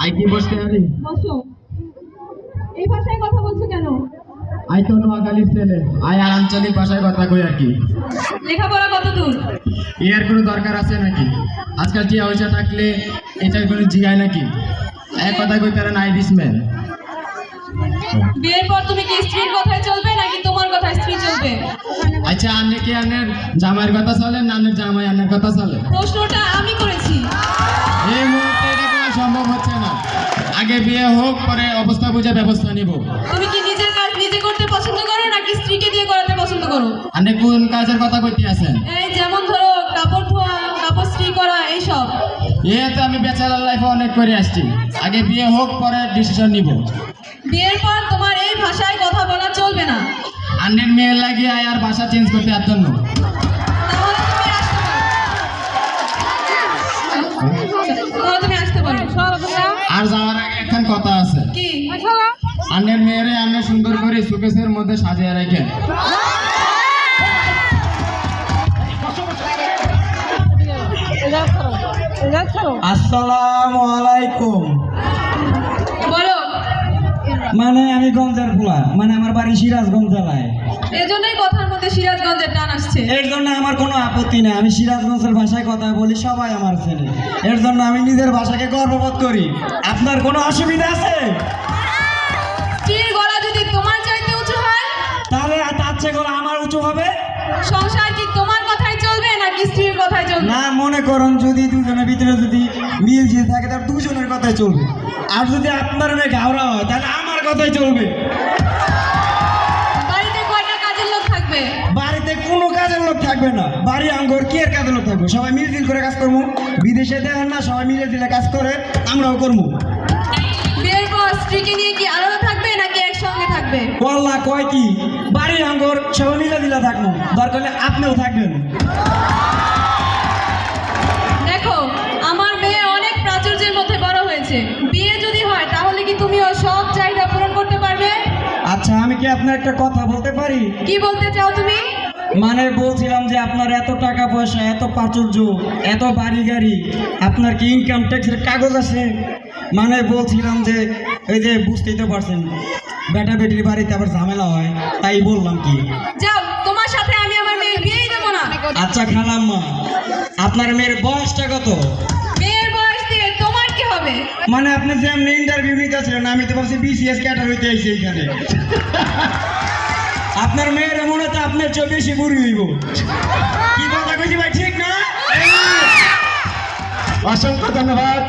I কি বসতে পারি? বসো। এই ভাষায় কথা বলছো কেন? আই তো নোয়াখালীর ছেলে, আই আর আঞ্চলিক ভাষায় কথা কই আর কি। লেখাপড়া কত দূর? এর কোনো দরকার আছে নাকি? আজকাল টিয়া পয়সা থাকলে এটার কোনো জিগায় নাকি? এক কথা কই তারা নাই দিসমেন। বিয়ের পর তুমি কি স্ত্রীর কথায় চলবে নাকি তোমার কথায় স্ত্রী চলবে? আচ্ছা আপনি কি আনের জামাইয়ের কথা চলে না আনের জামাই আনের কথা চলে? প্রশ্নটা আমি করেছি। এই মুহূর্তে এটা কোনো সম্ভব হচ্ছে না। আগে বিয়ে হোক, পরে অবস্থা বুঝে ব্যবস্থা নিব। তুমি কি নিজের কাজ নিজে করতে পছন্দ করো নাকি স্ত্রীকে দিয়ে করাতে পছন্দ করো? আপনি কোন কাজের কথা কইতে আছেন? এই যেমন ধরো কাপড় ধোয়া, কাপড় স্ত্রী করা, এইসব। এ তো আমি ব্যাচেলার লাইফে অনেক করে আসছি। আগে বিয়ে হোক, পরে ডিসিশন নিব। বিয়ের পর তোমার এই ভাষায় কথা বলা চলবে না। আন্নের মেয়ে লাগিয়ে আর ভাষা চেঞ্জ করতে আর জন্য। তাহলে তুমি আসতে পারো। আর যাওয়ার আগে এখন কথা আছে। কি? আন্নের মেয়েরে আন্নের সুন্দর করে সুকেশের মধ্যে সাজিয়ে রাখেন। আসসালামু আলাইকুম। বলো। মানে আমি গঞ্জের পোলা, মানে আমার বাড়ি সিরাজগঞ্জ জেলায়। এজন্যই কথার মধ্যে সিরাজগঞ্জের টান আসছে। এর জন্য আমার কোনো আপত্তি নেই, আমি সিরাজগঞ্জের ভাষায় কথা বলি, সবাই আমার চেনে। এর জন্য আমি নিজের ভাষাকে গর্ববোধ করি। আপনার কোনো অসুবিধা আছে? স্ত্রীর গলা যদি তোমার চাইতে উঁচু হয়, তাহলে তার চেয়ে গলা আমার উঁচু হবে? সংসার কি তোমার কথাই চলবে নাকি স্ত্রীর কথাই চলবে? না, মনে করুন যদি দুজনের ভিতরে যদি মিল ঝিল থাকে তার দুজনের কথাই চলবে। আর যদি আপনার মেয়ে ঘাওড়া হয় তাহলে আমার কথাই চলবে। বাড়িতে কয়টা কাজের লোক থাকবে? বাড়িতে কোনো কাজের লোক থাকবে না। বাড়ি আঙ্গর কি এর কাজের লোক থাকবে? সবাই মিলজিল করে কাজ করবো। বিদেশে দেখেন না, সবাই মিলে দিলে কাজ করে, আমরাও করবো। বিয়ের পর স্ত্রীকে নিয়ে কি আলাদা থাকবে নাকি একসঙ্গে থাকবে? বল্লা কয় কি, বাড়ি আঙ্গর সবাই মিলে দিলে থাকবো, দরকার হলে আপনিও থাকবেন। দেখো, আমার মেয়ে অনেক প্রাচুর্যের মধ্যে বড় হয়েছে। বিয়ে যদি হয় তাহলে কি তুমিও সব চাহিদা পূরণ করতে পারবে? আচ্ছা, আমি কি আপনার একটা কথা বলতে পারি? কি বলতে চাও তুমি? মানে বলছিলাম যে আপনার এত টাকা পয়সা, এত প্রাচুর্য, এত বাড়ি গাড়ি, আপনার কি ইনকাম ট্যাক্সের কাগজ আছে? মানে বলছিলাম যে এই যে বুঝতেই তো পারছেন, বেটা বেটির বাড়িতে আবার ঝামেলা হয়, তাই বললাম কি। যাও, তোমার সাথে আমি আমার মেয়ে বিয়েই দেবো না। আচ্ছা খালাম্মা, আপনার মেয়ের বয়সটা কত? মেয়ের বয়স দিয়ে তোমার কি হবে? মানে আপনি যে এমনি ইন্টারভিউ নিতেছিলেন, আমি তো ভাবছি বিসিএস ক্যাডার হইতে আইছি এখানে। আপনার মেয়ের মনে হচ্ছে আপনার চেয়ে বেশি বুড়ি হইব। কি কথা কইছি ভাই, ঠিক না? অসংখ্য ধন্যবাদ।